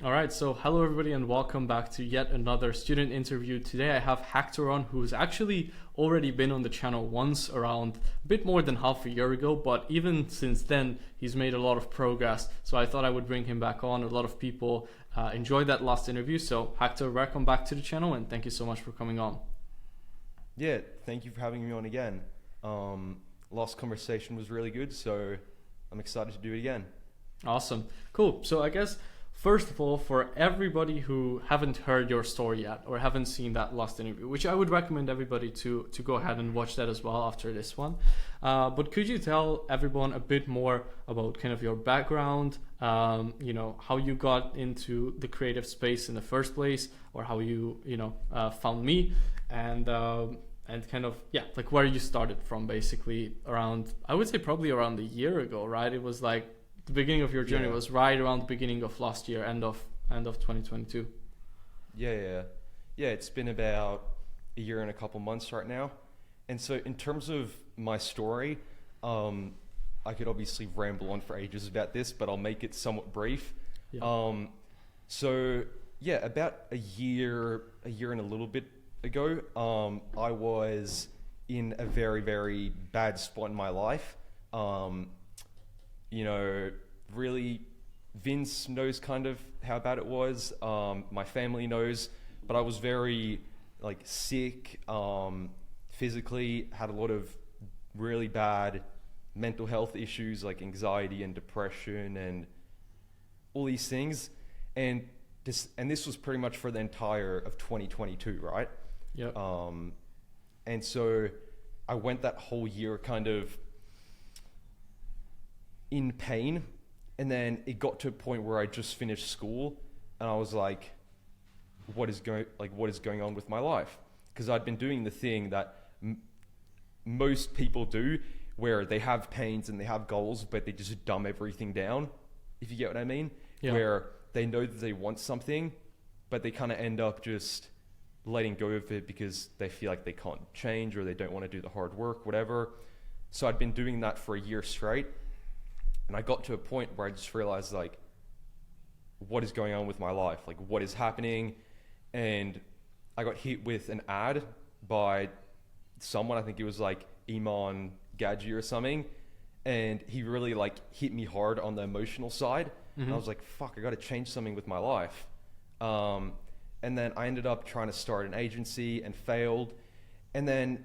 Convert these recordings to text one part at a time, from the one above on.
All right, so hello everybody and welcome back to yet another student interview. Today I have Hector on, who's actually already been on the channel once around a bit more than half a year ago, but even since then he's made a lot of progress. So I thought I would bring him back on. A lot of people enjoyed that last interview. So Hector, welcome back to the channel and thank you so much for coming on. Yeah, thank you for having me on again. Last conversation was really good, so I'm excited to do it again. Awesome, cool. So I guess first of all, for everybody who haven't heard your story yet or haven't seen that last interview, which I would recommend everybody to go ahead and watch that as well after this one. But could you tell everyone a bit more about kind of your background, how you got into the creative space in the first place, or how you, found me, and kind of, like where you started from basically around, I would say probably around a year ago, right? It was like, the beginning of your journey was right around the beginning of last year, end of 2022. Yeah. It's been about a year and a couple months right now. And so in terms of my story, I could obviously ramble on for ages about this, but I'll make it somewhat brief. Yeah. About a year and a little bit ago, I was in a very, very bad spot in my life. Really, Vince knows kind of how bad it was. My family knows, but I was very sick, physically, had a lot of really bad mental health issues like anxiety and depression and all these things. And this was pretty much for the entire of 2022, right? Yep. And so I went that whole year kind of in pain, and then it got to a point where I just finished school and I was like, what is going on with my life? Because I'd been doing the thing that most people do, where they have pains and they have goals, but they just dumb everything down, if you get what I mean. Yeah. Where they know that they want something, but they kind of end up just letting go of it because they feel like they can't change or they don't want to do the hard work, whatever. So I'd been doing that for a year straight. And I got to a point where I just realized, what is going on with my life? What is happening? And I got hit with an ad by someone, I think it was Iman Gadji or something. And he really hit me hard on the emotional side. Mm-hmm. And I was like, fuck, I got to change something with my life. And then I ended up trying to start an agency and failed. And then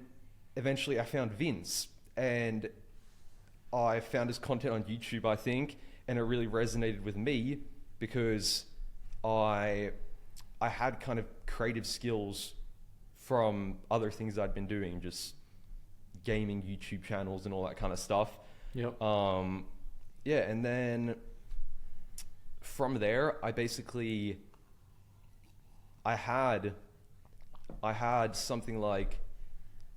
eventually I found Vince, and I found his content on YouTube, I think, and it really resonated with me because I had kind of creative skills from other things I'd been doing, just gaming YouTube channels and all that kind of stuff. Yep. And then from there, I had something like,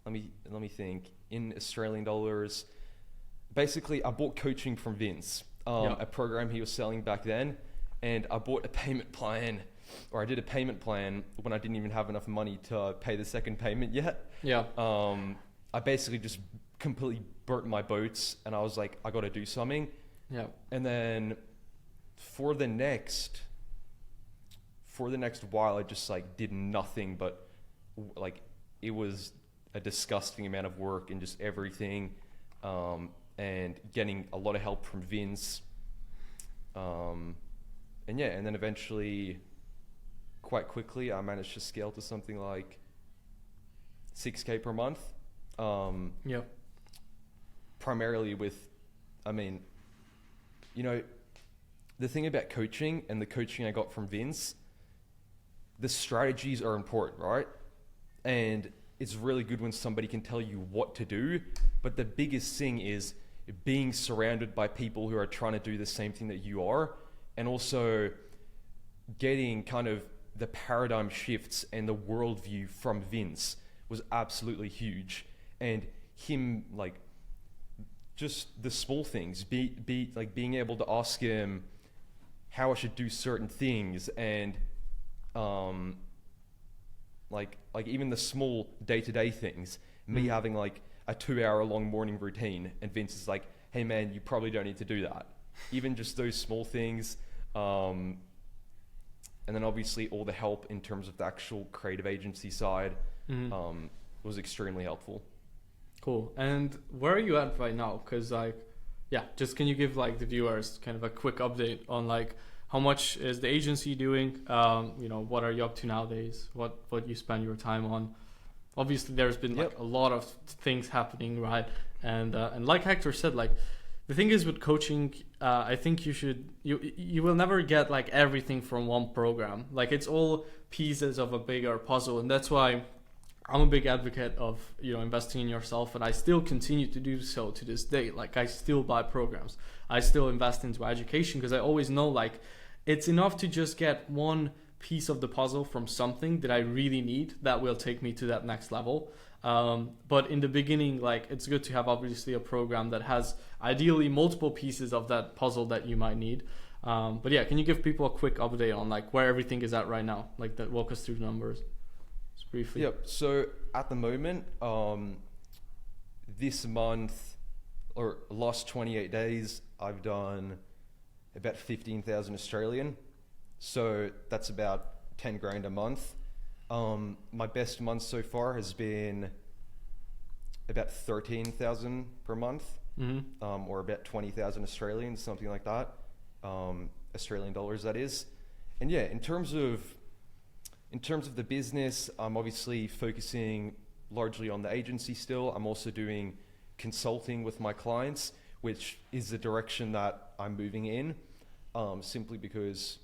let me think, in Australian dollars. Basically, I bought coaching from Vince, a program he was selling back then, and I bought a payment plan, or I did a payment plan when I didn't even have enough money to pay the second payment yet. Yeah. I basically just completely burnt my boats, and I was like, I got to do something. Yeah. And then for the next while, I just did nothing, but it was a disgusting amount of work and just everything. And getting a lot of help from Vince. And then eventually, quite quickly, I managed to scale to something like $6,000 per month. Primarily with, the thing about coaching and the coaching I got from Vince, the strategies are important, right? And it's really good when somebody can tell you what to do. But the biggest thing is being surrounded by people who are trying to do the same thing that you are, and also getting kind of the paradigm shifts and the worldview from Vince was absolutely huge. And him, just the small things, being able to ask him how I should do certain things, and even the small day-to-day things, me having a 2-hour-long morning routine, and Vince is like, hey man, you probably don't need to do that. Even just those small things, and then obviously all the help in terms of the actual creative agency side was extremely helpful. Cool. And where are you at right now? Because like, yeah, just can you give like the viewers kind of a quick update on like how much is the agency doing? What are you up to nowadays? What you spend your time on? Obviously, there's been like a lot of things happening, right? And like Hector said, like the thing is with coaching, I think you will never get like everything from one program. Like it's all pieces of a bigger puzzle, and that's why I'm a big advocate of investing in yourself, and I still continue to do so to this day. Like I still buy programs, I still invest into education because I always know like it's enough to just get one piece of the puzzle from something that I really need that will take me to that next level. But in the beginning, like it's good to have obviously a program that has ideally multiple pieces of that puzzle that you might need. But yeah, can you give people a quick update on like where everything is at right now? Like that, walk us through the numbers. Briefly. Yep. So at the moment, this month or last 28 days, I've done about 15,000 Australian. So that's about 10 grand a month. My best month so far has been about 13,000 per month, or about 20,000 Australian, something like that. Australian dollars, that is. And yeah, in terms of the business, I'm obviously focusing largely on the agency still. I'm also doing consulting with my clients, which is the direction that I'm moving in, simply because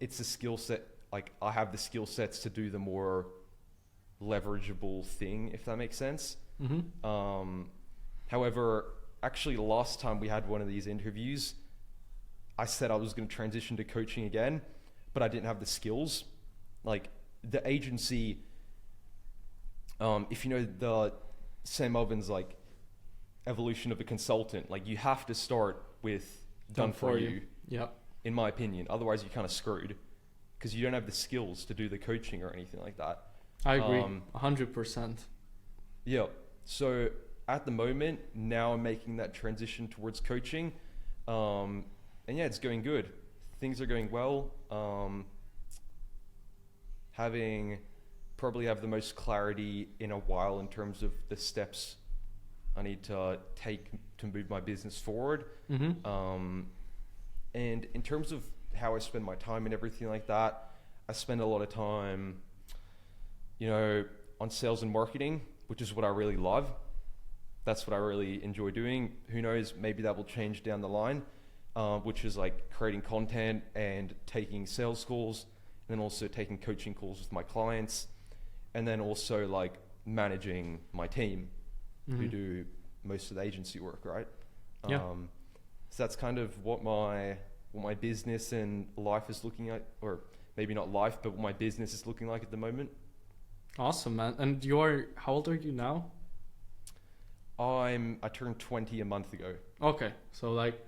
it's a skill set. Like I have the skill sets to do the more leverageable thing, if that makes sense. However, actually last time we had one of these interviews, I said I was going to transition to coaching again, but I didn't have the skills. Like the agency, if you know the Sam Ovens like evolution of a consultant, like you have to start with done for you. Yep. In my opinion, otherwise you're kind of screwed because you don't have the skills to do the coaching or anything like that. I agree, 100%. Yeah. So at the moment, now I'm making that transition towards coaching, and yeah, it's going good. Things are going well. Probably have the most clarity in a while in terms of the steps I need to take to move my business forward. And in terms of how I spend my time and everything like that, I spend a lot of time, on sales and marketing, which is what I really love. That's what I really enjoy doing. Who knows, maybe that will change down the line, which is like creating content and taking sales calls, and then also taking coaching calls with my clients, and then also like managing my team who do most of the agency work, right? Yeah. So that's kind of what my business and life is looking like, or maybe not life, but what my business is looking like at the moment. Awesome, man. And how old are you now? I turned 20 a month ago. Okay, so like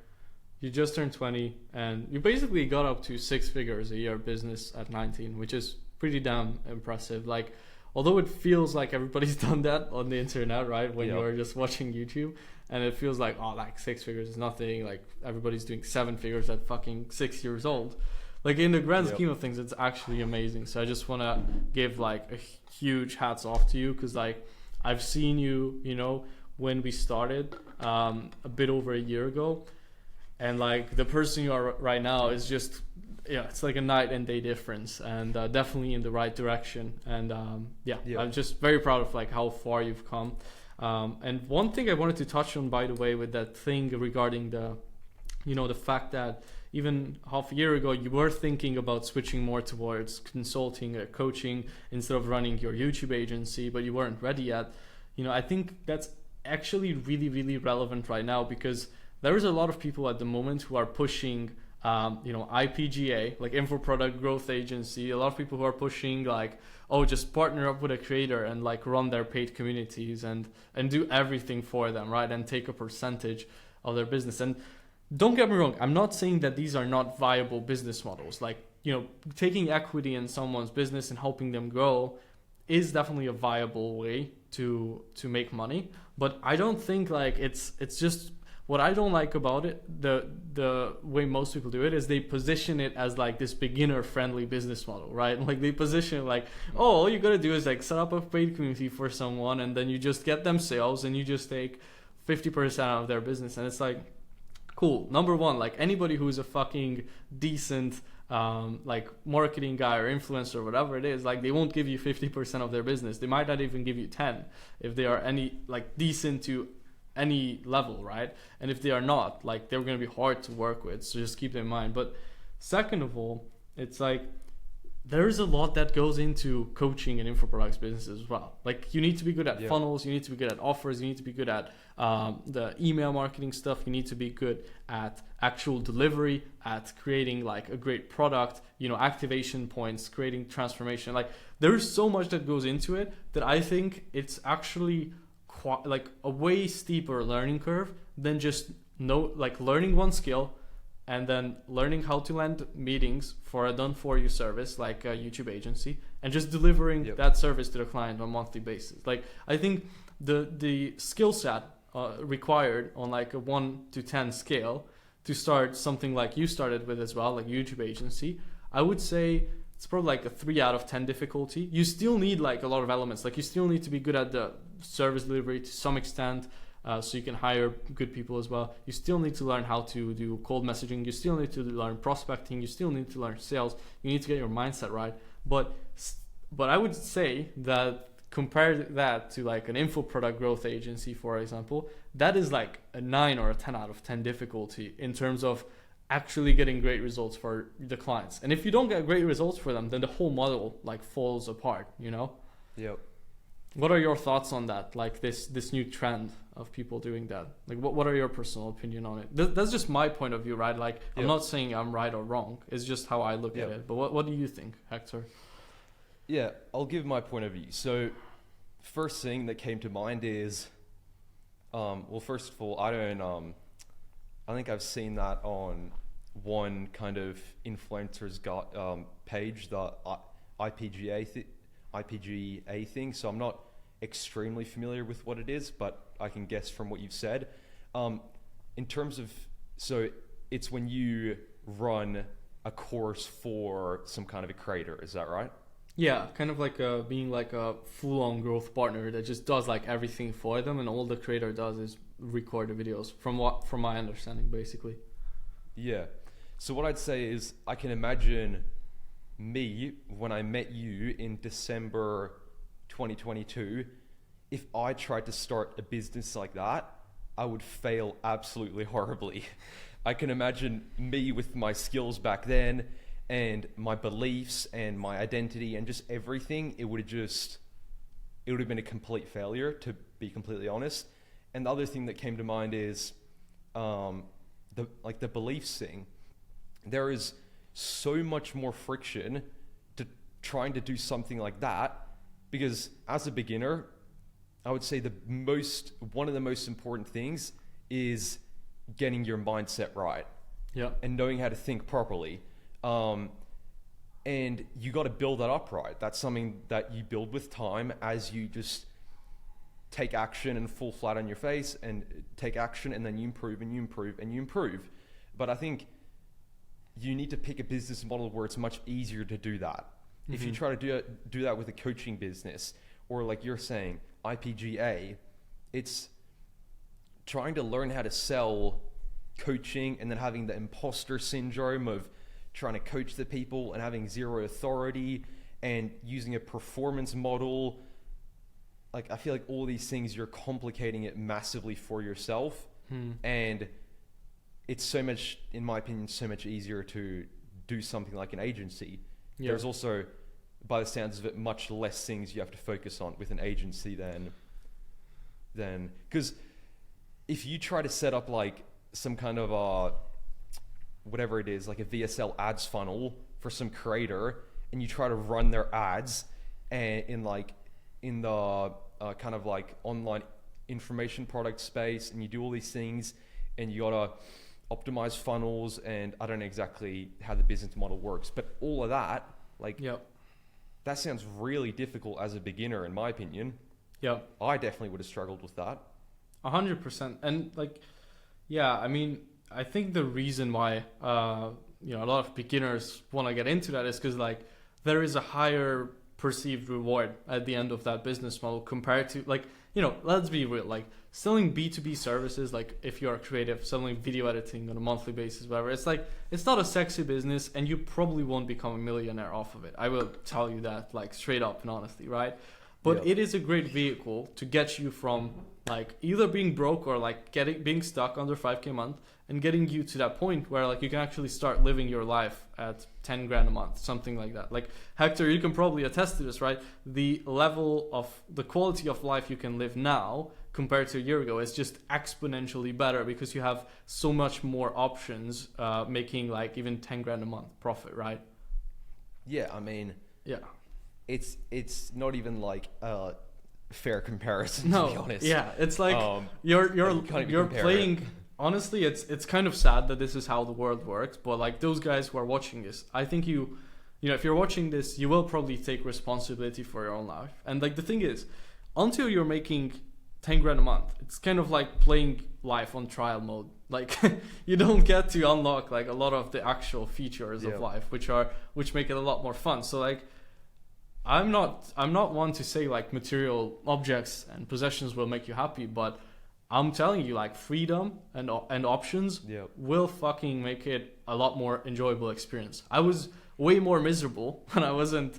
you just turned 20 and you basically got up to 6 figures a year business at 19, which is pretty damn impressive. Like, although it feels like everybody's done that on the internet, right? When you're just watching YouTube, and it feels like, oh, like 6 figures is nothing. Like everybody's doing 7 figures at fucking 6 years old. Like in the grand scheme of things, it's actually amazing. So I just want to give like a huge hats off to you, because like I've seen you, when we started a bit over a year ago, and like the person you are right now is just, it's like a night and day difference, and definitely in the right direction. And I'm just very proud of like how far you've come. And one thing I wanted to touch on, by the way, with that thing regarding the fact that even half a year ago you were thinking about switching more towards consulting or coaching instead of running your YouTube agency, but you weren't ready yet. I think that's actually really, really relevant right now, because there is a lot of people at the moment who are pushing IPGA, like Info Product Growth Agency. A lot of people who are pushing like, oh, just partner up with a creator and like run their paid communities and do everything for them, right? And take a percentage of their business. And don't get me wrong, I'm not saying that these are not viable business models. Like, taking equity in someone's business and helping them grow is definitely a viable way to make money. But I don't think like it's just what I don't like about it, the way most people do it, is they position it as like this beginner friendly business model, right? Like they position it like, oh, all you gotta do is like set up a paid community for someone, and then you just get them sales, and you just take 50% out of their business. And it's like, cool. Number one, like anybody who's a fucking decent like marketing guy or influencer or whatever it is, like they won't give you 50% of their business. They might not even give you 10 if they are any like decent to any level, right? And if they are not, like they're going to be hard to work with. So just keep that in mind. But second of all, it's like there's a lot that goes into coaching and info products businesses as well. Like you need to be good at funnels, you need to be good at offers, you need to be good at the email marketing stuff, you need to be good at actual delivery, at creating like a great product, you know, activation points, creating transformation. Like there's so much that goes into it that I think it's actually like a way steeper learning curve than just learning one skill and then learning how to land meetings for a done-for-you service like a YouTube agency, and just delivering that service to the client on a monthly basis. Like I think the skill set required on like a 1 to 10 scale to start something like you started with as well, like YouTube agency, I would say it's probably like a 3 out of 10 difficulty. You still need like a lot of elements. Like you still need to be good at the service delivery to some extent. So you can hire good people as well. You still need to learn how to do cold messaging. You still need to learn prospecting. You still need to learn sales. You need to get your mindset right. But I would say that compare that to like an info product growth agency, for example, that is like a 9 or a 10 out of 10 difficulty in terms of actually getting great results for the clients. And if you don't get great results for them, then the whole model like falls apart, you know? Yep. What are your thoughts on that? Like this new trend of people doing that? Like what are your personal opinion on it? That's just my point of view, right? Like I'm not saying I'm right or wrong. It's just how I look at it. But what do you think, Hector? Yeah, I'll give my point of view. So first thing that came to mind is, well, first of all, I think I've seen that on one kind of influencer's page, the IPGA thing. So I'm not extremely familiar with what it is, but I can guess from what you've said. In terms of, so it's when you run a course for some kind of a creator, is that right? Yeah, kind of like being like a full-on growth partner that just does like everything for them, and all the creator does is record the videos. From my understanding, basically. Yeah. So what I'd say is, I can imagine me when I met you in December 2022. If I tried to start a business like that, I would fail absolutely horribly. I can imagine me with my skills back then, and my beliefs and my identity and just everything, it would have been a complete failure, to be completely honest. And the other thing that came to mind is the beliefs thing. There is so much more friction to trying to do something like that, because as a beginner, I would say one of the most important things is getting your mindset right. Yeah. And knowing how to think properly. And you got to build that up right. That's something that you build with time, as you just take action and fall flat on your face and take action, and then you improve and you improve and you improve. But I think you need to pick a business model where it's much easier to do that. Mm-hmm. If you try to do that with a coaching business, or like you're saying, IPGA, it's trying to learn how to sell coaching and then having the imposter syndrome of trying to coach the people and having zero authority and using a performance model. Like, I feel like all these things, you're complicating it massively for yourself. And it's so much, in my opinion, so much easier to do something like an agency. Yeah. There's also, by the sounds of it, much less things you have to focus on with an agency than because if you try to set up like some kind of whatever it is, like a VSL ads funnel for some creator, and you try to run their ads and in the kind of like online information product space, and you do all these things, and you gotta optimize funnels, and I don't know exactly how the business model works, but all of that, like, that sounds really difficult as a beginner, in my opinion. I definitely would have struggled with that. 100%. And like, Yeah, I mean, I think the reason why a lot of beginners want to get into that is because like there is a higher perceived reward at the end of that business model compared to like let's be real, like selling B2B services, like if you're creative, selling video editing on a monthly basis, whatever, it's like it's not a sexy business, and you probably won't become a millionaire off of it. I will tell you that like straight up and honestly, right? But Yeah. it is a great vehicle to get you from like either being broke or like being stuck under 5K a month and getting you to that point where like you can actually start living your life at 10 grand a month, something like that. Like Hector, you can probably attest to this, right? The level of the quality of life you can live now compared to a year ago is just exponentially better because you have so much more options, making like even 10 grand a month profit, right? Yeah, I mean, Yeah. it's not even like a fair comparison, No, to be honest. yeah, it's like you can't even you're compare playing. Honestly, it's kind of sad that this is how the world works. But like those guys who are watching this, I think if you're watching this, you will probably take responsibility for your own life. And like the thing is, until you're making 10 grand a month, it's kind of like playing life on trial mode. Like you don't get to unlock like a lot of the actual features Yeah. of life, which make it a lot more fun. So like I'm not one to say like material objects and possessions will make you happy, but I'm telling you like freedom and options Yeah. will fucking make it a lot more enjoyable experience. I was way more miserable when I wasn't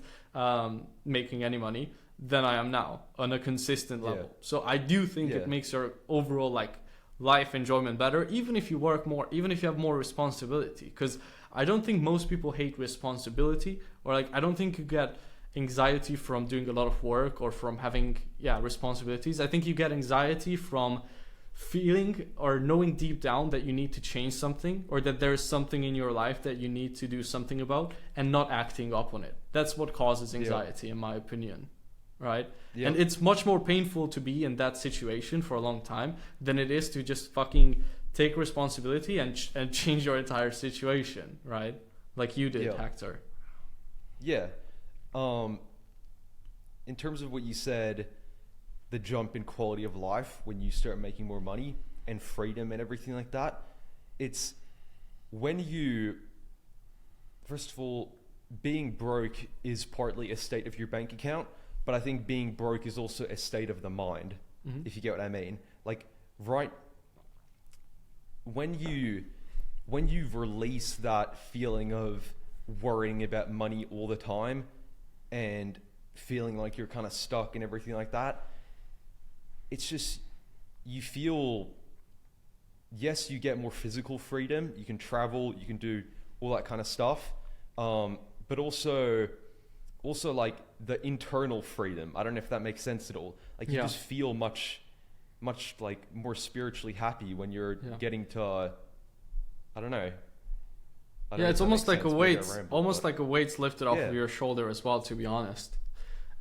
making any money than I am now on a consistent level. Yeah. So I do think Yeah. it makes your overall like life enjoyment better, even if you work more, even if you have more responsibility. Because I don't think most people hate responsibility, or like I don't think you get anxiety from doing a lot of work or from having responsibilities. I think you get anxiety from feeling or knowing deep down that you need to change something, or that there's something in your life that you need to do something about and not acting up on it. That's what causes anxiety, in my opinion, right? Yeah. And it's much more painful to be in that situation for a long time than it is to just fucking take responsibility and change your entire situation, right? Like you did, Yeah. Hector. Yeah. In terms of what you said, the jump in quality of life when you start making more money and freedom and everything like that, it's when you, first of all, being broke is partly a state of your bank account, but I think being broke is also a state of the mind, Mhm. if you get what I mean. Like, right, when you release that feeling of worrying about money all the time and feeling like you're kind of stuck and everything like that, it's just, you feel, yes, you get more physical freedom, you can travel, you can do all that kind of stuff, but also like the internal freedom. I don't know if that makes sense at all. Like you Yeah. just feel much like more spiritually happy when you're Yeah. getting to, I don't know. I don't know Yeah, if it's that almost makes like a sense, weight, maybe I ramble, almost but- like a weight's lifted off Yeah. of your shoulder as well, to be honest.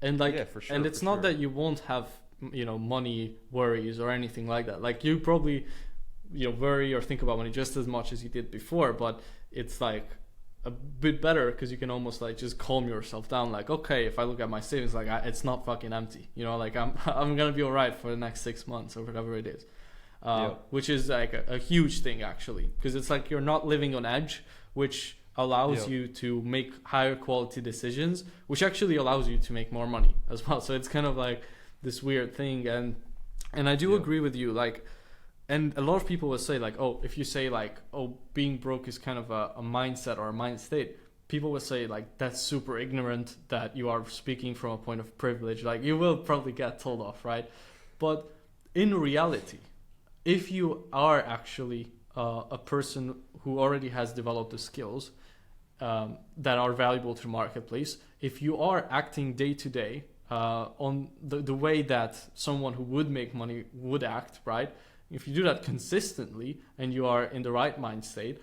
And like, Yeah, for sure, and it's for not sure. that you won't have, money worries or anything like that. Like you probably, worry or think about money just as much as you did before, but it's like a bit better because you can almost like just calm yourself down. Like, okay, if I look at my savings, like it's not fucking empty. Like I'm gonna be alright for the next 6 months or whatever it is. Yeah. Which is like a huge thing actually, because it's like you're not living on edge, which allows Yeah. you to make higher quality decisions, which actually allows you to make more money as well. So it's kind of like this weird thing, and I do Yeah. agree with you. Like, and a lot of people will say like, oh, if you say like, oh, being broke is kind of a mindset or a mind state, people will say like that's super ignorant, that you are speaking from a point of privilege. Like you will probably get told off, right? But in reality, if you are actually a person who already has developed the skills that are valuable to the marketplace, if you are acting day to day on the way that someone who would make money would act, right? If you do that consistently and you are in the right mind state,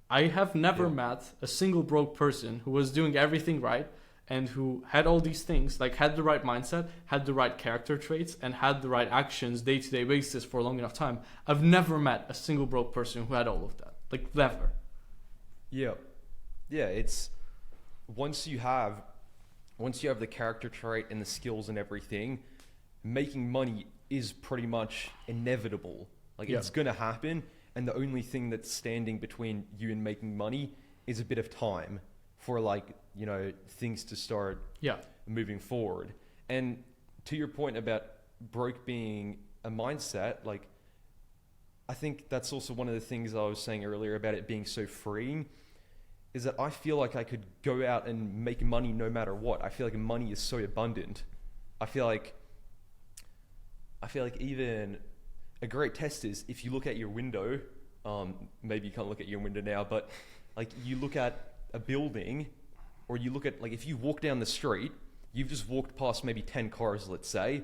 I have never Yeah. met a single broke person who was doing everything right and who had all these things, like had the right mindset, had the right character traits, and had the right actions day-to-day basis for a long enough time. I've never met a single broke person who had all of that. Like, never. Yeah. Yeah, it's once you have the character trait and the skills and everything, making money is pretty much inevitable. Like Yeah. it's gonna happen, and the only thing that's standing between you and making money is a bit of time for like, you know, things to start Yeah. moving forward. And to your point about broke being a mindset, like I think that's also one of the things I was saying earlier about it being so freeing, is that I feel like I could go out and make money no matter what. I feel like money is so abundant. I feel like even a great test is if you look at your window, maybe you can't look at your window now, but like you look at a building, or you look at, like, if you walk down the street, you've just walked past maybe 10 cars, let's say.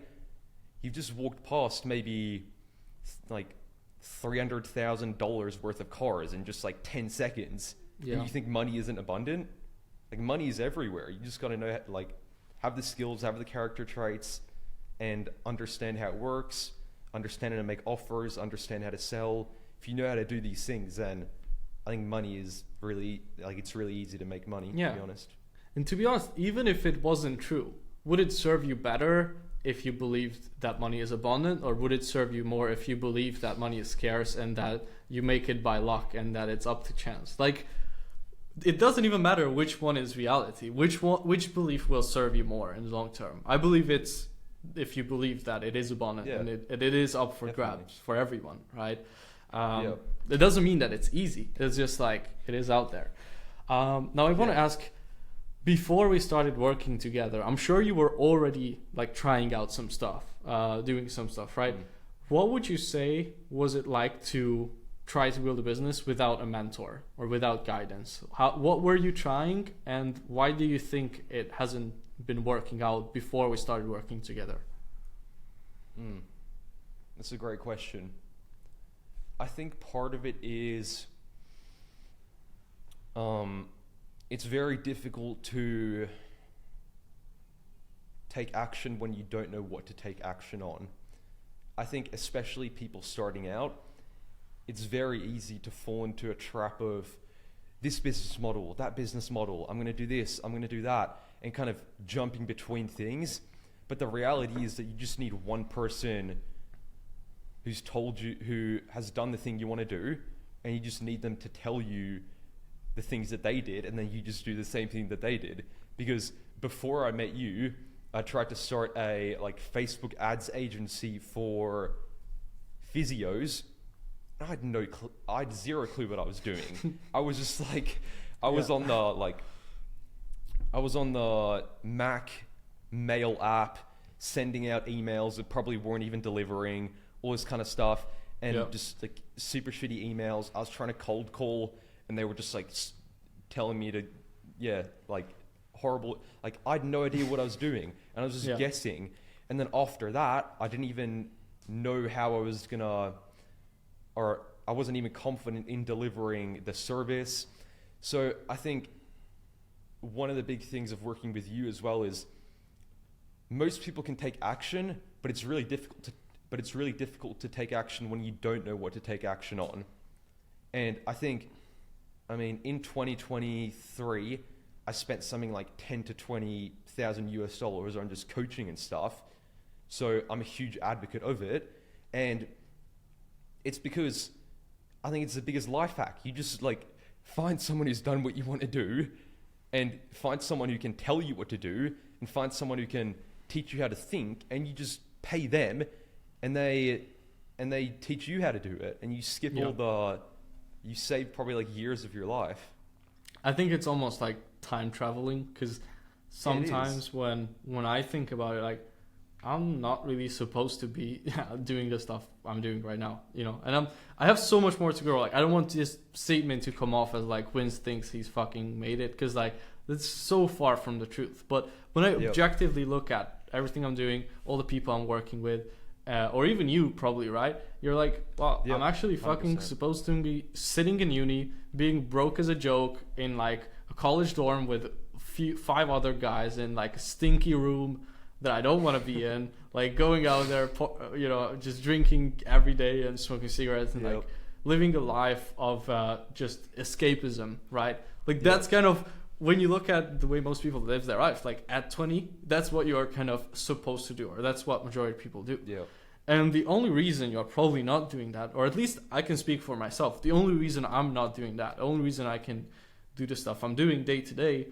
You've just walked past maybe like $300,000 worth of cars in just like 10 seconds. Yeah. And you think money isn't abundant? Like, money is everywhere. You just got to know how, like, have the skills, have the character traits, and understand how it works, understand how to make offers, understand how to sell. If you know how to do these things, then I think money is really, like, it's really easy to make money, Yeah. to be honest. And to be honest, even if it wasn't true, would it serve you better if you believed that money is abundant, or would it serve you more if you believe that money is scarce and that you make it by luck and that it's up to chance? Like, it doesn't even matter which one is reality. Which belief will serve you more in the long term? I believe it's if you believe that it is abundant, Yeah. and it is up for Definitely. grabs for everyone, right? Yeah. It doesn't mean that it's easy. It's just like it is out there. Now I want to Yeah. ask, before we started working together, I'm sure you were already like trying out some stuff, doing some stuff, right? Mm. What would you say was it like to try to build a business without a mentor or without guidance? What were you trying, and why do you think it hasn't been working out before we started working together? That's a great question. I think part of it is it's very difficult to take action when you don't know what to take action on. I think especially people starting out, it's very easy to fall into a trap of this business model, that business model, I'm going to do this, I'm going to do that, and kind of jumping between things. But the reality is that you just need one person who's told you, who has done the thing you want to do, and you just need them to tell you the things that they did, and then you just do the same thing that they did. Because before I met you, I tried to start a like Facebook ads agency for physios. I had zero clue what I was doing. I was just like, I was on the Mac mail app, sending out emails that probably weren't even delivering, all this kind of stuff, and just like super shitty emails. I was trying to cold call, and they were just like telling me to, like horrible, like I had no idea what I was doing, and I was just guessing. And then after that, I didn't even know how I was gonna, or I wasn't even confident in delivering the service. So I think one of the big things of working with you as well is most people can take action, but it's really difficult to take action when you don't know what to take action on. And I think, I mean, in 2023, I spent something like 10 to 20,000 US dollars on just coaching and stuff. So I'm a huge advocate of it. And it's because I think it's the biggest life hack. You just like find someone who's done what you want to do, and find someone who can tell you what to do, and find someone who can teach you how to think, and you just pay them, and they teach you how to do it, and you skip you save probably like years of your life. I think it's almost like time traveling, because sometimes when I think about it, like I'm not really supposed to be doing the stuff I'm doing right now, you know, and I have so much more to grow. Like I don't want this statement to come off as like Vince thinks he's fucking made it, because like that's so far from the truth. But when I objectively look at everything I'm doing, all the people I'm working with, or even you probably, right? You're like, well, I'm actually fucking 100%. Supposed to be sitting in uni, being broke as a joke in like a college dorm with 5 other guys in like a stinky room that I don't want to be in, like going out there, you know, just drinking every day and smoking cigarettes and like living a life of just escapism, right? Like that's kind of, when you look at the way most people live their life, like at 20, that's what you're kind of supposed to do, or that's what majority of people do. Yeah. And the only reason you're probably not doing that, or at least I can speak for myself, the only reason I'm not doing that, the only reason I can do the stuff I'm doing day to day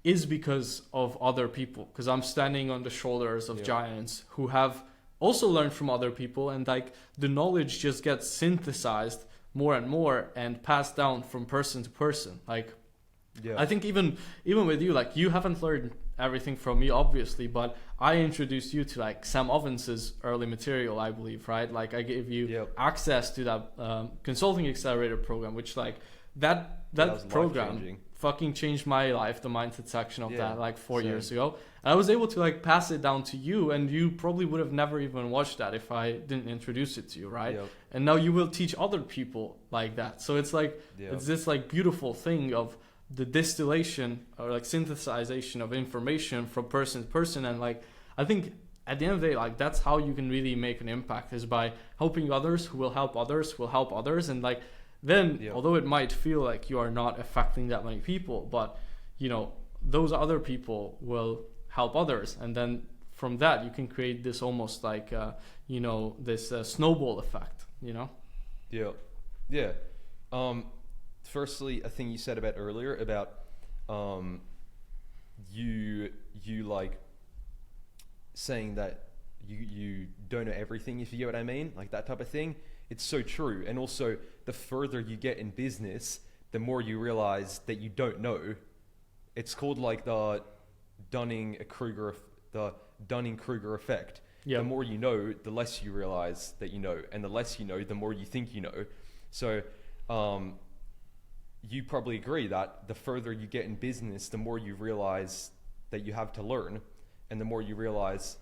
is because of other people. Because I'm standing on the shoulders of giants who have also learned from other people, and like the knowledge just gets synthesized more and more and passed down from person to person. Like, I think even with you, like you haven't learned everything from me, obviously, but I introduced you to like Sam Oven's early material, I believe, right? Like I gave you access to that consulting accelerator program, which like that program fucking changed my life, the mindset section of that, like 4 years ago. And I was able to like pass it down to you, and you probably would have never even watched that if I didn't introduce it to you, right? And now you will teach other people like that. So it's like it's this like beautiful thing of the distillation or like synthesization of information from person to person. And like I think at the end of the day, like that's how you can really make an impact, is by helping others who will help others who will help others. And like then although it might feel like you are not affecting that many people, but you know those other people will help others, and then from that you can create this almost like you know this snowball effect, you know. Firstly, a thing you said about earlier about you like saying that you don't know everything, if you get what I mean, like that type of thing. It's so true. And also, the further you get in business, the more you realize that you don't know. It's called like the Dunning-Kruger effect. The more you know, the less you realize that you know, and the less you know, the more you think you know. So you probably agree that the further you get in business, the more you realize that you have to learn, and the more you realize,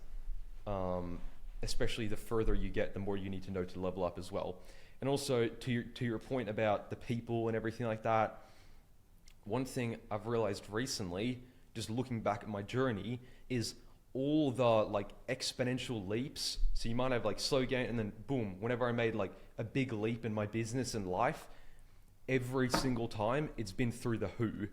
especially the further you get, the more you need to know to level up as well. And also to your point about the people and everything like that, one thing I've realized recently, just looking back at my journey, is all the like exponential leaps. So you might have like slow gain, and then boom, whenever I made like a big leap in my business and life, every single time it's been through the who.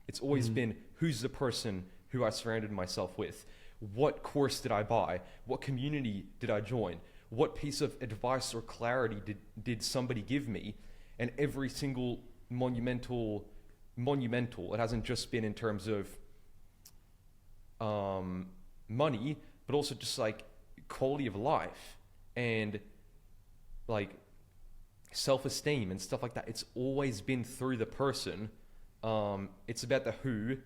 It's always been, who's the person who I surrounded myself with? What course did I buy? What community did I join? What piece of advice or clarity did somebody give me? And every single monumental, it hasn't just been in terms of money, but also just like quality of life and like self-esteem and stuff like that. It's always been through the person. It's about the who,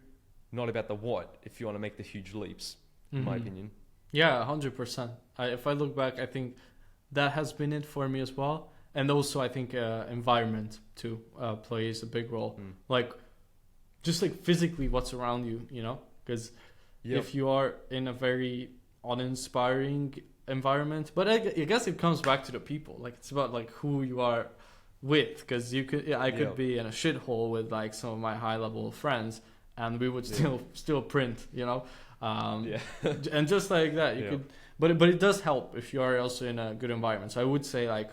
not about the what, if you want to make the huge leaps, in my opinion. Yeah, 100%. If I look back, I think that has been it for me as well. And also I think environment too plays a big role. Like just like physically what's around you, you know, because if you are in a very uninspiring environment, but I guess it comes back to the people. Like it's about like who you are with, because you could I could be in a shithole with like some of my high level friends, and we would still print, you know. And just like that you could, but it does help if you are also in a good environment. So I would say like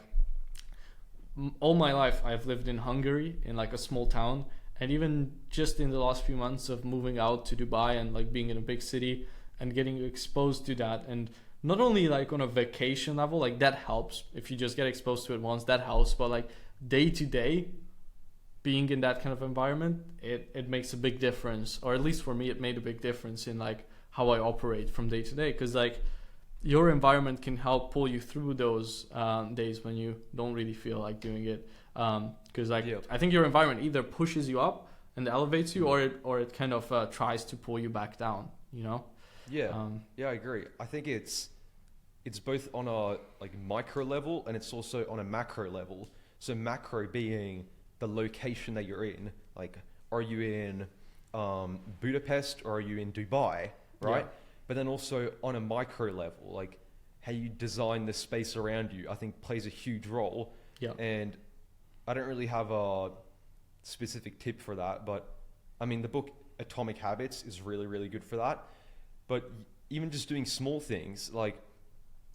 all my life I've lived in Hungary, in like a small town, and even just in the last few months of moving out to Dubai and like being in a big city and getting exposed to that, and not only like on a vacation level, like that helps if you just get exposed to it once, that helps, but like day to day being in that kind of environment, it makes a big difference, or at least for me it made a big difference in like how I operate from day to day, because like your environment can help pull you through those days when you don't really feel like doing it, because like I think your environment either pushes you up and elevates you, or it kind of tries to pull you back down, you know. I agree. I think it's both on a like micro level, and it's also on a macro level. So macro being the location that you're in, like are you in Budapest or are you in Dubai, right? But then also on a micro level, like how you design the space around you, I think plays a huge role. And I don't really have a specific tip for that, but I mean the book Atomic Habits is really, really good for that. But even just doing small things, like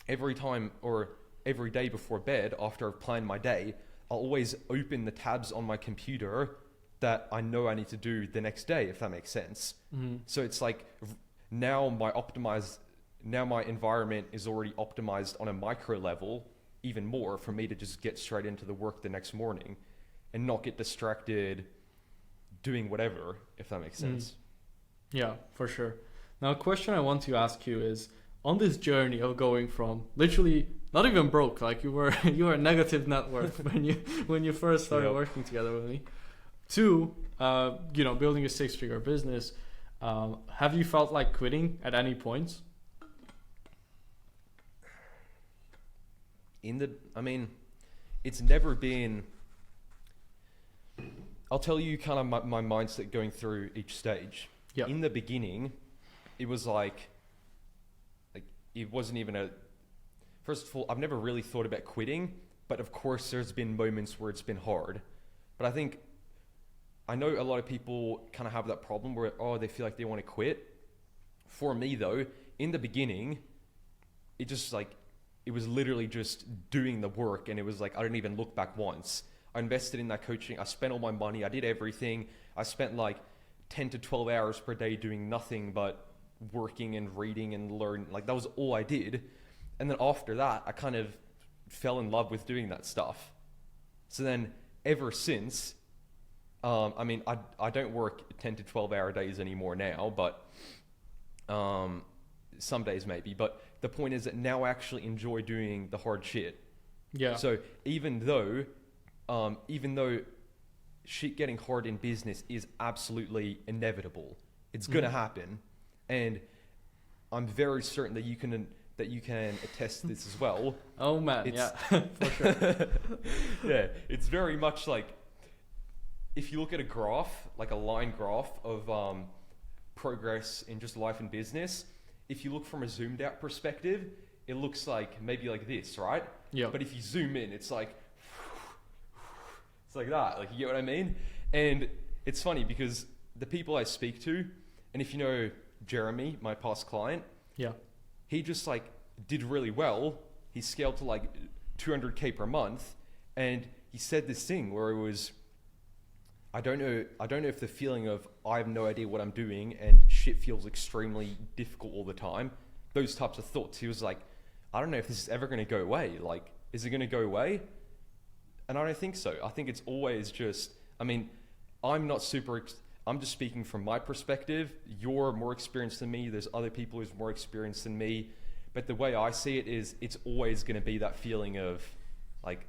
every time or every day before bed, after I've planned my day, I'll always open the tabs on my computer that I know I need to do the next day, if that makes sense. So it's like now my optimized now my environment is already optimized on a micro level even more for me to just get straight into the work the next morning and not get distracted doing whatever, if that makes sense. Yeah, for sure. Now, a question I want to ask you is, on this journey of going from literally not even broke, like you were negative net worth when you first started working together with me, to building a 6-figure business, have you felt like quitting at any point? It's never been. I'll tell you kind of my mindset going through each stage. Yeah. In the beginning, it was like it wasn't even a. First of all, I've never really thought about quitting, but of course, there's been moments where it's been hard. But I know a lot of people kind of have that problem where they feel like they want to quit. For me though, in the beginning, it was literally just doing the work, and it was like I didn't even look back once. I invested in that coaching. I spent all my money. I did everything. I spent like 10 to 12 hours per day doing nothing but working and reading and learning. Like that was all I did. And then after that, I kind of fell in love with doing that stuff. So then ever since, I don't work 10 to 12 hour days anymore now, but some days maybe. But the point is that now I actually enjoy doing the hard shit. Yeah. So even though shit getting hard in business is absolutely inevitable, it's gonna happen, and I'm very certain that you can attest to this as well. Oh man, yeah, for sure. Yeah, it's very much like if you look at a graph, like a line graph of progress in just life and business. If you look from a zoomed out perspective, it looks like maybe like this, right? Yeah. But if you zoom in, it's like that. Like, you get what I mean? And it's funny because the people I speak to, and if you know Jeremy, my past client, yeah, he just like did really well. He scaled to like 200K per month, and he said this thing where it was, I don't know if the feeling of I have no idea what I'm doing and shit feels extremely difficult all the time, those types of thoughts. He was like, I don't know if this is ever going to go away. Like, is it going to go away? And I don't think so. I think it's always just, I'm just speaking from my perspective. You're more experienced than me. There's other people who's more experienced than me. But the way I see it is it's always going to be that feeling of like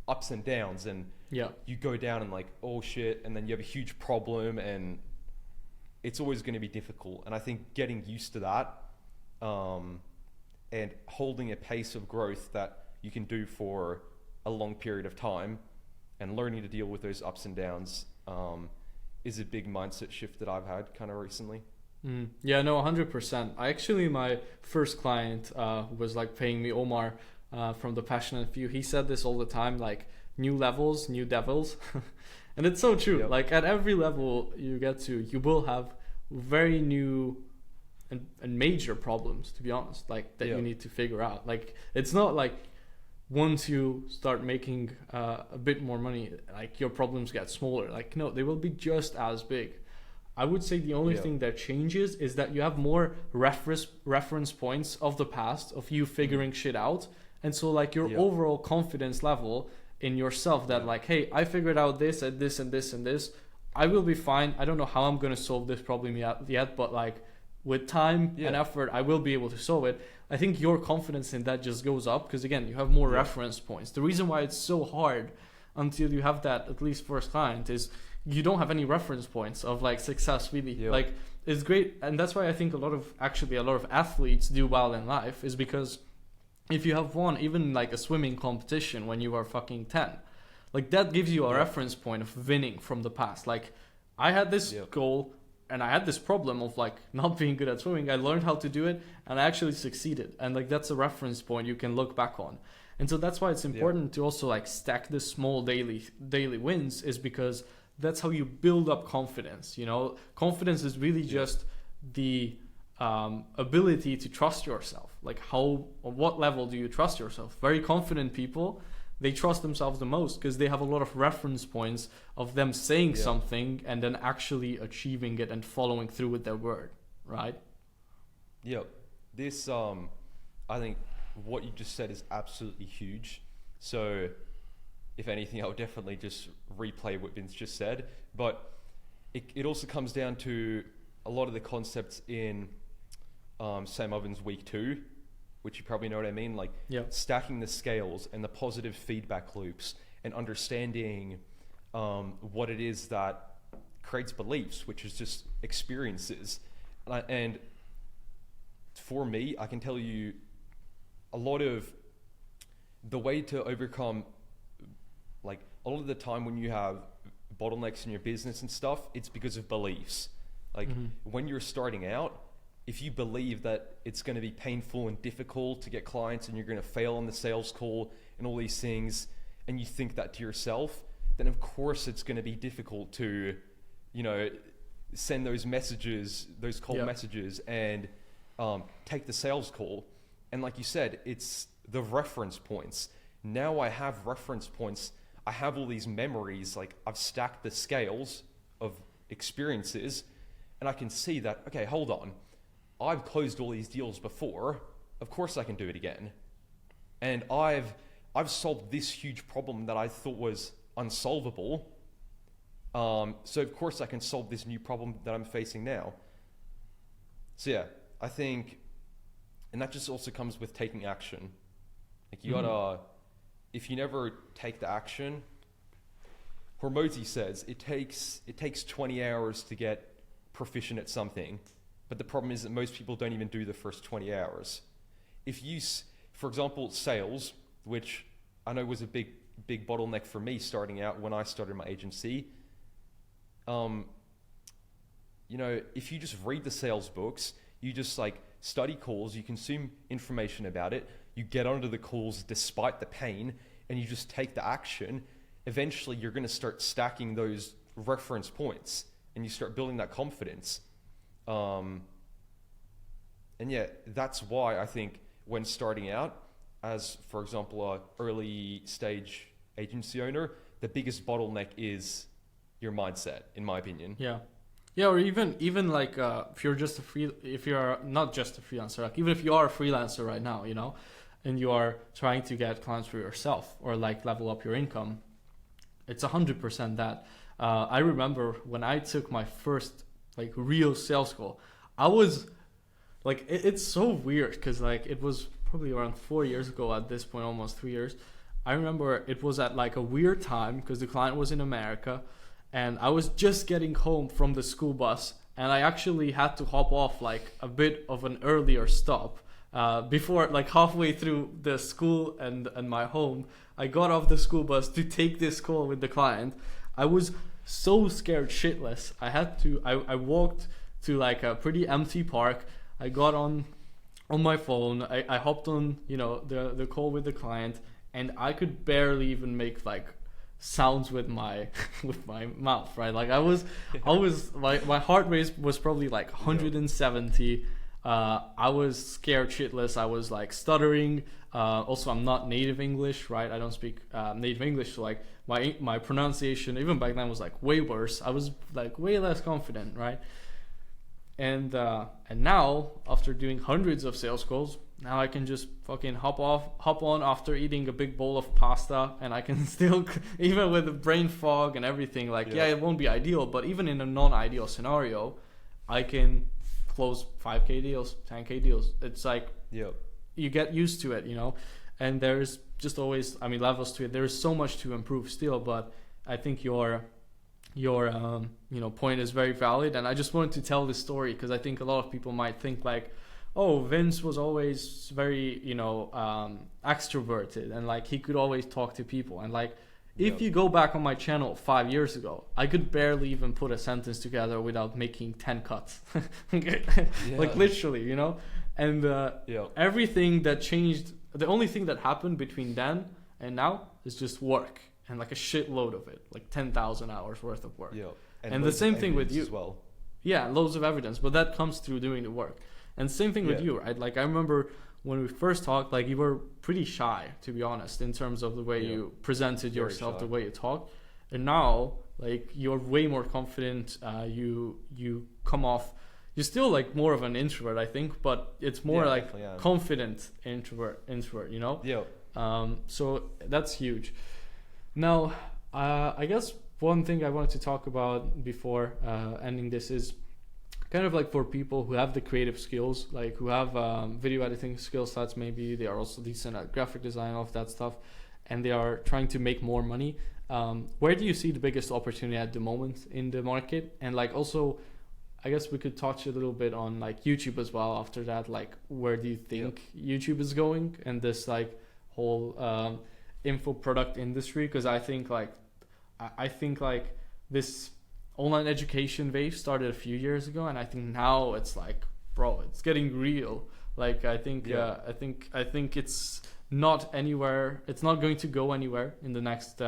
ups and downs, and you go down and like, oh shit, and then you have a huge problem, and it's always going to be difficult. And I think getting used to that, and holding a pace of growth that you can do for a long period of time, and learning to deal with those ups and downs, is a big mindset shift that I've had kind of recently. Yeah, no, 100%. My first client was like paying me, Omar, from the Passionate Few. He said this all the time, like new levels, new devils. And it's so true. Yep. Like at every level you get to, you will have very new and major problems, to be honest, like that you need to figure out. Like it's not like once you start making a bit more money, like your problems get smaller. Like no, they will be just as big. I would say the only thing that changes is that you have more reference points of the past of you figuring shit out. And so like your overall confidence level in yourself that like, hey, I figured out this and this and this and this. I will be fine. I don't know how I'm going to solve this problem yet, but like with time and effort, I will be able to solve it. I think your confidence in that just goes up because again, you have more reference points. The reason why it's so hard until you have that at least first client is you don't have any reference points of like success really. Like it's great, and that's why I think a lot of athletes do well in life is because if you have won even like a swimming competition when you were fucking 10, like that gives you a reference point of winning from the past. Like I had this goal and I had this problem of like not being good at swimming. I learned how to do it and I actually succeeded, and like that's a reference point you can look back on. And so that's why it's important to also like stack the small daily wins, is because that's how you build up confidence. You know, confidence is really just the ability to trust yourself. Like on what level do you trust yourself? Very confident people, they trust themselves the most because they have a lot of reference points of them saying something and then actually achieving it and following through with their word, right? Yep. this I think what you just said is absolutely huge. So if anything, I'll definitely just replay what Vince just said. But it also comes down to a lot of the concepts in Sam Ovens week 2, which you probably know what I mean, like stacking the scales and the positive feedback loops and understanding what it is that creates beliefs, which is just experiences. And for me, I can tell you a lot of the way to overcome, like a lot of the time when you have bottlenecks in your business and stuff, it's because of beliefs. Like when you're starting out, if you believe that it's going to be painful and difficult to get clients and you're going to fail on the sales call and all these things, and you think that to yourself, then of course it's going to be difficult to, you know, send those messages, those cold messages, and take the sales call. And like you said, it's the reference points. Now I have reference points. I have all these memories. Like I've stacked the scales of experiences, and I can see that, okay, hold on. I've closed all these deals before. Of course I can do it again. And I've solved this huge problem that I thought was unsolvable. So of course I can solve this new problem that I'm facing now. So yeah, I think, and that just also comes with taking action. Like you gotta, if you never take the action, Hormozi says it takes 20 hours to get proficient at something. But the problem is that most people don't even do the first 20 hours. If you, for example, sales, which I know was a big bottleneck for me starting out when I started my agency, you know, if you just read the sales books, you just like study calls, you consume information about it, you get onto the calls despite the pain, and you just take the action, eventually you're going to start stacking those reference points and you start building that confidence. And yeah, that's why I think when starting out as, for example, a early stage agency owner, the biggest bottleneck is your mindset, in my opinion. Yeah, or even like if you're not just a freelancer, like even if you are a freelancer right now, you know, and you are trying to get clients for yourself or like level up your income, it's 100% that. I remember when I took my first like real sales call, I was like, it's so weird because like it was probably around 4 years ago at this point, almost 3 years. I remember it was at like a weird time because the client was in America and I was just getting home from the school bus and I actually had to hop off like a bit of an earlier stop before, like halfway through the school and my home. I got off the school bus to take this call with the client. I was so scared shitless. I walked to like a pretty empty park. I got on my phone. I hopped on, you know, the call with the client, and I could barely even make like sounds with my mouth, right? Like I was my heart rate was probably like 170. I was scared shitless. I was like stuttering. Also, I'm not native English, right? I don't speak native English, so like my pronunciation even back then was like way worse. I was like way less confident, right? And now after doing hundreds of sales calls, now I can just fucking hop on after eating a big bowl of pasta, and I can still, even with the brain fog and everything, like yeah, it won't be ideal, but even in a non-ideal scenario, I can close 5K deals, 10K deals. It's like you get used to it, you know, and there's just always, I mean, levels to it. There is so much to improve still, but I think your you know, point is very valid, and I just wanted to tell this story because I think a lot of people might think like, oh, Vince was always very, you know, extroverted and like he could always talk to people, and like if you go back on my channel 5 years ago, I could barely even put a sentence together without making 10 cuts. Like literally, you know, and everything that changed, the only thing that happened between then and now is just work. And like a shitload of it, like 10,000 hours worth of work. And the same thing with you as well. Yeah, loads of evidence, but that comes through doing the work. And same thing with you, right? Like I remember when we first talked, like you were pretty shy, to be honest, in terms of the way you presented yourself, the way you talked. And now, like you're way more confident. You come off, you're still like more of an introvert, I think, but it's more Yeah, like definitely am. confident introvert, you know. Yeah. So that's huge. Now, I guess one thing I wanted to talk about before ending this is kind of like for people who have the creative skills, like who have video editing skill sets, maybe they are also decent at graphic design, all of that stuff, and they are trying to make more money. Where do you see the biggest opportunity at the moment in the market? And like also, I guess we could touch a little bit on like YouTube as well after that. Like, where do you think YouTube is going and this like whole info product industry? Because I think like this online education wave started a few years ago, and I think now it's like, bro, it's getting real. Like I think it's not anywhere. It's not going to go anywhere in the next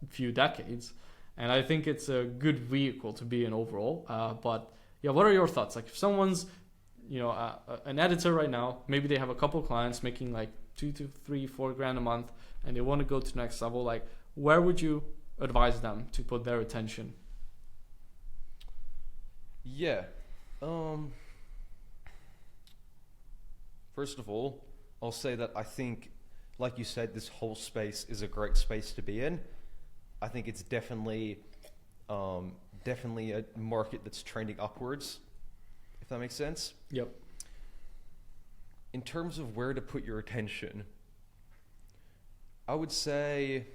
few decades, and I think it's a good vehicle to be in overall. But yeah, what are your thoughts? Like if someone's, an editor right now, maybe they have a couple clients making like 2 to 3, 4 grand a month, and they want to go to the next level. Like, where would you advise them to put their attention? Yeah. First of all, I'll say that I think, like you said, this whole space is a great space to be in. I think it's definitely a market that's trending upwards, if that makes sense. Yep. In terms of where to put your attention, I would say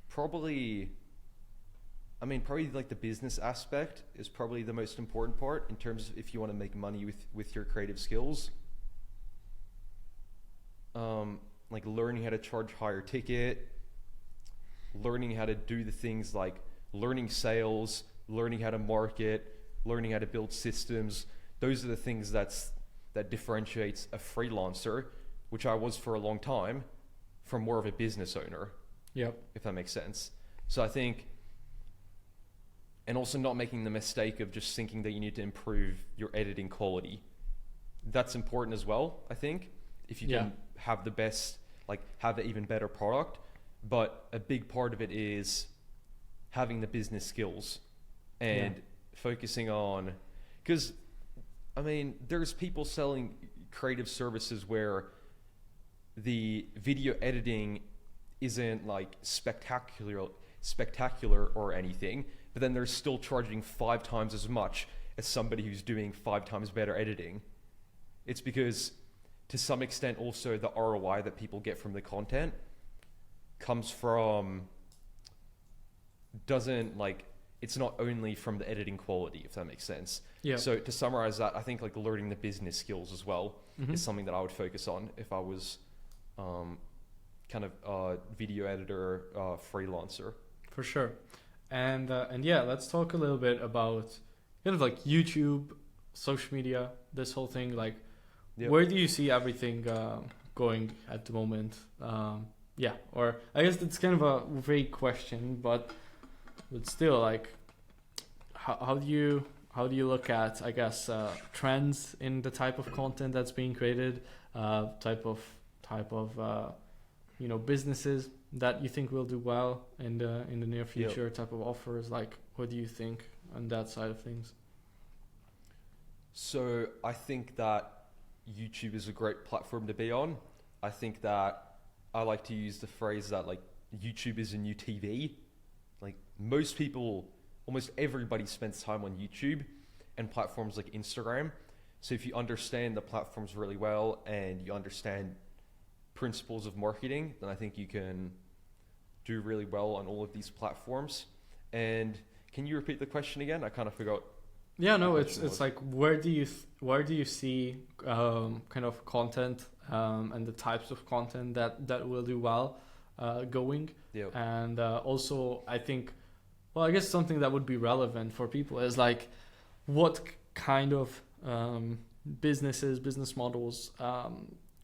probably like the business aspect is probably the most important part in terms of if you want to make money with your creative skills. Like learning how to charge higher ticket, learning how to do the things like learning sales, learning how to market, learning how to build systems. Those are the things that differentiates a freelancer, which I was for a long time, from more of a business owner. Yep. If that makes sense. So I think, and also not making the mistake of just thinking that you need to improve your editing quality. That's important as well, I think, if you can have the best, like have an even better product. But a big part of it is having the business skills and focusing on, because I mean, there's people selling creative services where the video editing isn't like spectacular or anything, but then they're still charging 5 times as much as somebody who's doing 5 times better editing. It's because to some extent also the ROI that people get from the content comes from, it's not only from the editing quality, if that makes sense. Yeah. So to summarize that, I think like learning the business skills as well is something that I would focus on if I was kind of a video editor, freelancer. For sure. And yeah, let's talk a little bit about kind of like YouTube, social media, this whole thing. Like, where do you see everything going at the moment? Or I guess it's kind of a vague question, but still, like, how do you look at, I guess, trends in the type of content that's being created, type of businesses that you think will do well in the near future, type of offers? Like, what do you think on that side of things? So I think that YouTube is a great platform to be on. I think that I like to use the phrase that like YouTube is a new TV. Like most people, almost everybody spends time on YouTube and platforms like Instagram. So if you understand the platforms really well and you understand principles of marketing, then I think you can do really well on all of these platforms. And can you repeat the question again? I kind of forgot. Yeah, no, it's like where do you see kind of content and the types of content that will do well going? Yep. And also I think, well, I guess something that would be relevant for people is like what kind of business models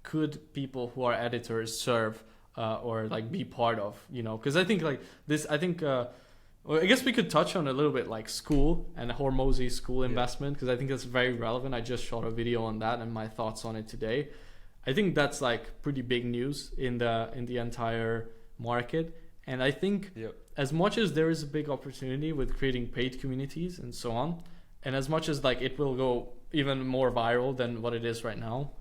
could people who are editors serve or like be part of, because I think like this, well, I guess we could touch on a little bit like school and Hormozi school investment, because I think that's very relevant. I just shot a video on that and my thoughts on it today. I think that's like pretty big news in the entire market. And I think Yep. as much as there is a big opportunity with creating paid communities and so on, and as much as like it will go even more viral than what it is right now,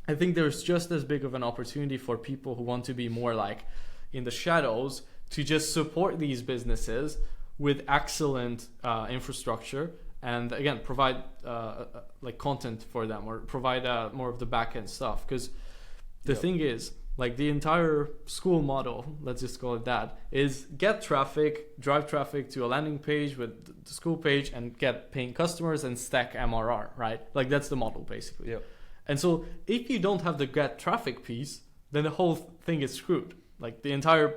I think there's just as big of an opportunity for people who want to be more like in the shadows to just support these businesses with excellent infrastructure, and again provide like content for them, or provide more of the back end stuff. Because the thing is, like the entire school model, let's just call it that, is get traffic, drive traffic to a landing page with the school page, and get paying customers and stack MRR, right? Like that's the model basically. Yep. And so if you don't have the get traffic piece, then the whole thing is screwed. Like the entire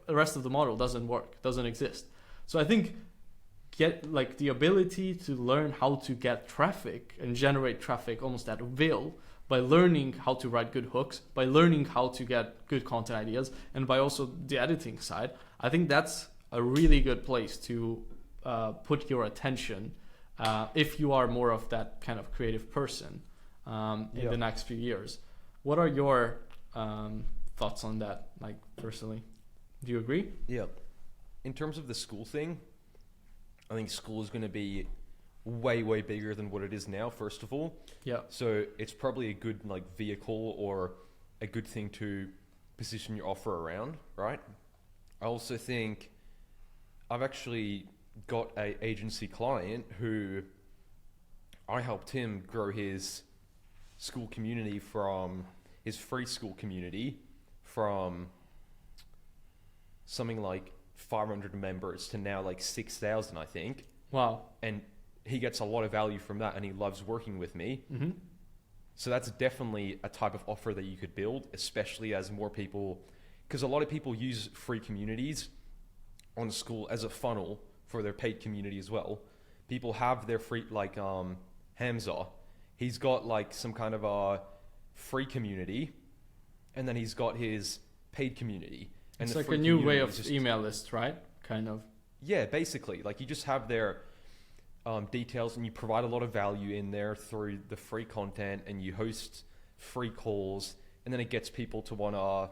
rest of the model doesn't work, doesn't exist. So I think get like the ability to learn how to get traffic and generate traffic almost at will, by learning how to write good hooks, by learning how to get good content ideas, and by also the editing side, I think that's a really good place to put your attention if you are more of that kind of creative person in the next few years. What are your thoughts on that, like personally? Do you agree? Yeah. In terms of the school thing, I think school is going to be way, way bigger than what it is now, first of all. Yeah. So it's probably a good like vehicle or a good thing to position your offer around, right? I also think I've actually got a agency client who I helped him grow his school community from his free school community from something like 500 members to now like 6,000, I think. Wow. And he gets a lot of value from that, and he loves working with me. Mm-hmm. So that's definitely a type of offer that you could build, especially as more people, because a lot of people use free communities on school as a funnel for their paid community as well. People have their free, like Hamza, he's got like some kind of a free community, and then he's got his paid community. And it's the like free a new way community of is just, email list, right? Kind of. yeah, basically, like you just have their details, and you provide a lot of value in there through the free content, and you host free calls, and then it gets people to wanna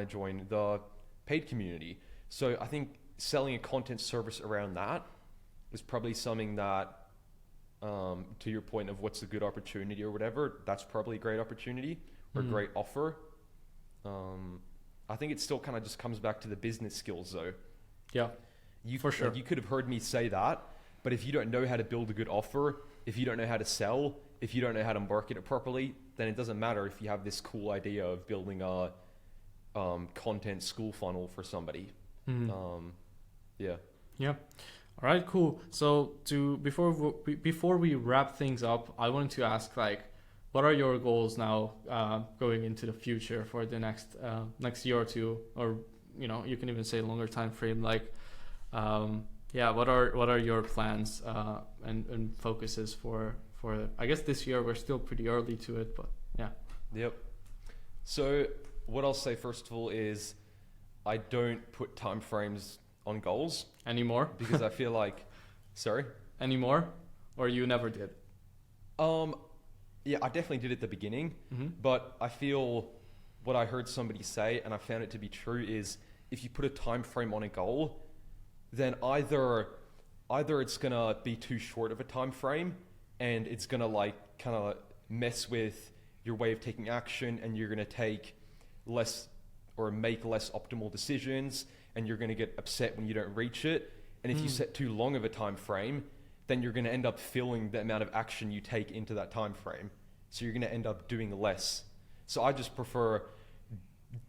join the paid community. So I think selling a content service around that is probably something that, to your point of what's a good opportunity or whatever, that's probably a great opportunity or a great offer. I think it still kind of just comes back to the business skills though. Yeah, for sure. Like, you could have heard me say that, but if you don't know how to build a good offer, if you don't know how to sell, if you don't know how to market it properly, then it doesn't matter if you have this cool idea of building a content school funnel for somebody. Yeah. Yeah. All right, cool. So before we wrap things up, I wanted to ask, like, what are your goals now going into the future for the next year or two, or you can even say longer time frame, like what are your plans and focuses for I guess this year? We're still pretty early to it, but yeah. Yep. So what I'll say first of all is I don't put time frames on goals Anymore? because I feel like Anymore? Or you never did? Yeah, I definitely did at the beginning, but I feel what I heard somebody say, and I found it to be true, is if you put a time frame on a goal, then either it's gonna be too short of a time frame, and it's gonna like kind of mess with your way of taking action, and you're gonna take less or make less optimal decisions, and you're gonna get upset when you don't reach it. And if you set too long of a time frame, then you're gonna end up filling the amount of action you take into that time frame. So you're gonna end up doing less. So I just prefer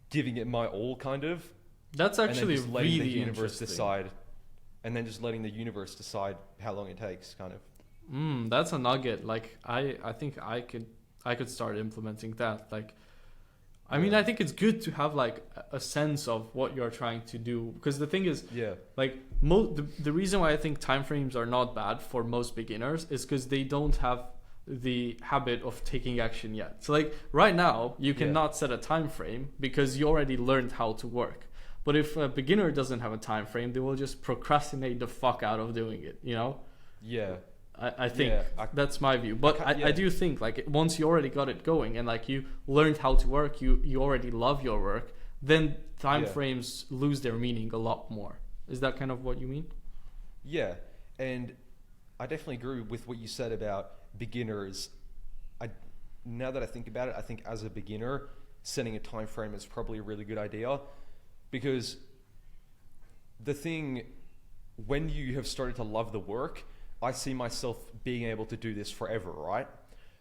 giving it my all, kind of. That's actually and then just letting really the universe interesting. decide, and then just letting the universe decide how long it takes, kind of. That's a nugget. Like I think I could start implementing that. Like, I mean, I think it's good to have like a sense of what you're trying to do, because the thing is, like the reason why I think timeframes are not bad for most beginners is because they don't have the habit of taking action yet. So like right now, you cannot set a time frame because you already learned how to work. But if a beginner doesn't have a time frame, they will just procrastinate the fuck out of doing it, Yeah. I think that's my view. But I do think like once you already got it going and like you learned how to work, you already love your work, then time Yeah. frames lose their meaning a lot more. Is that kind of what you mean? Yeah, and I definitely agree with what you said about beginners. I Now that I think about it, I think as a beginner, setting a time frame is probably a really good idea, because the thing, when you have started to love the work, I see myself being able to do this forever, right?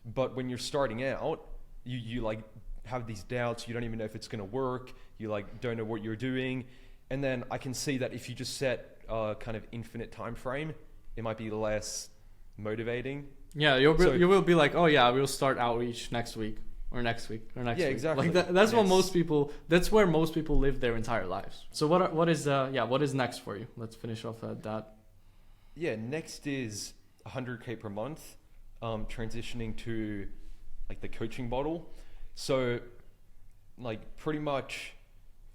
But when you're starting out, you like have these doubts, you don't even know if it's going to work, you like don't know what you're doing. And then I can see that if you just set a kind of infinite time frame, it might be less motivating. Yeah, you will be like, oh yeah, we'll start outreach next week or next week or next Yeah, week. exactly. Like that's what Yes. most people. That's where most people live their entire lives. So what is next for you? Let's finish off at that. Yeah, next is 100K per month, transitioning to like the coaching model. So like pretty much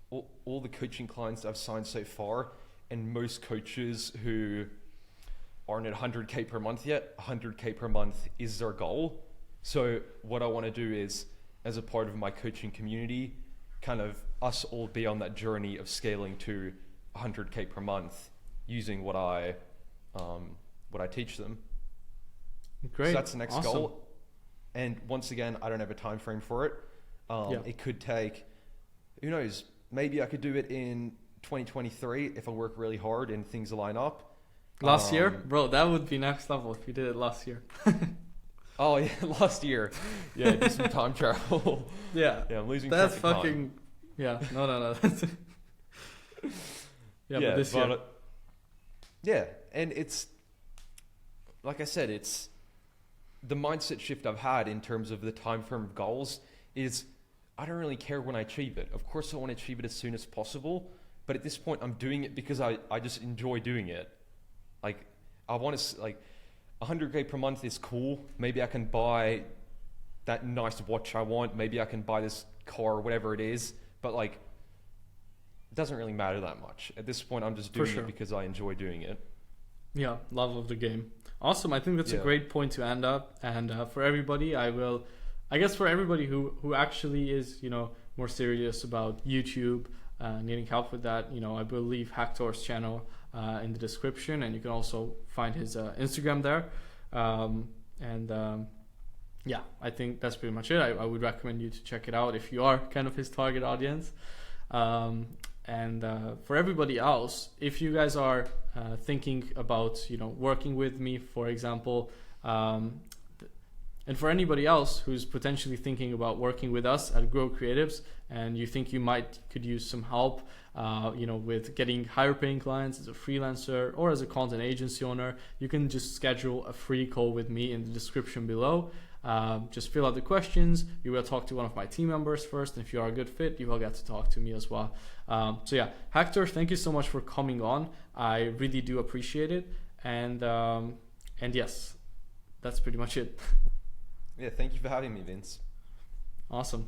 all the coaching clients I've signed so far, and most coaches who aren't at 100K per month yet, 100K per month is their goal. So what I want to do is, as a part of my coaching community, kind of us all be on that journey of scaling to 100K per month using what I teach them. Great. So that's the next Awesome. goal. And once again, I don't have a time frame for it. Yeah. It could take, who knows, maybe I could do it in 2023 if I work really hard and things line up. Last year, bro, that would be next level if you did it last year. Oh yeah, last year. Yeah, do some time travel. Yeah. Yeah, I'm losing That's track of fucking. time. Yeah. No. But this year. Yeah, and it's, like I said, it's the mindset shift I've had in terms of the time frame of goals is I don't really care when I achieve it. Of course I want to achieve it as soon as possible, but at this point I'm doing it because I just enjoy doing it. Like I want to, like 100K per month is cool. Maybe I can buy that nice watch I want. Maybe I can buy this car or whatever it is, but like it doesn't really matter that much. At this point I'm just doing sure. it because I enjoy doing it. Yeah, love of the game. Awesome. I think that's a Yeah. great point to end up. And for everybody, I guess for everybody who actually is, more serious about YouTube, needing help with that, I will leave Hector's channel in the description, and you can also find his Instagram there. Yeah, I think that's pretty much it. I would recommend you to check it out if you are kind of his target audience. And for everybody else, if you guys are thinking about working with me, for example, and for anybody else who's potentially thinking about working with us at Grow Creatives, and you think you could use some help, with getting higher paying clients as a freelancer or as a content agency owner, you can just schedule a free call with me in the description below. Just fill out the questions. You will talk to one of my team members first, and if you are a good fit, you will get to talk to me as well. So yeah, Hector, thank you so much for coming on. I really do appreciate it. And yes, that's pretty much it. Yeah, thank you for having me, Vince. Awesome.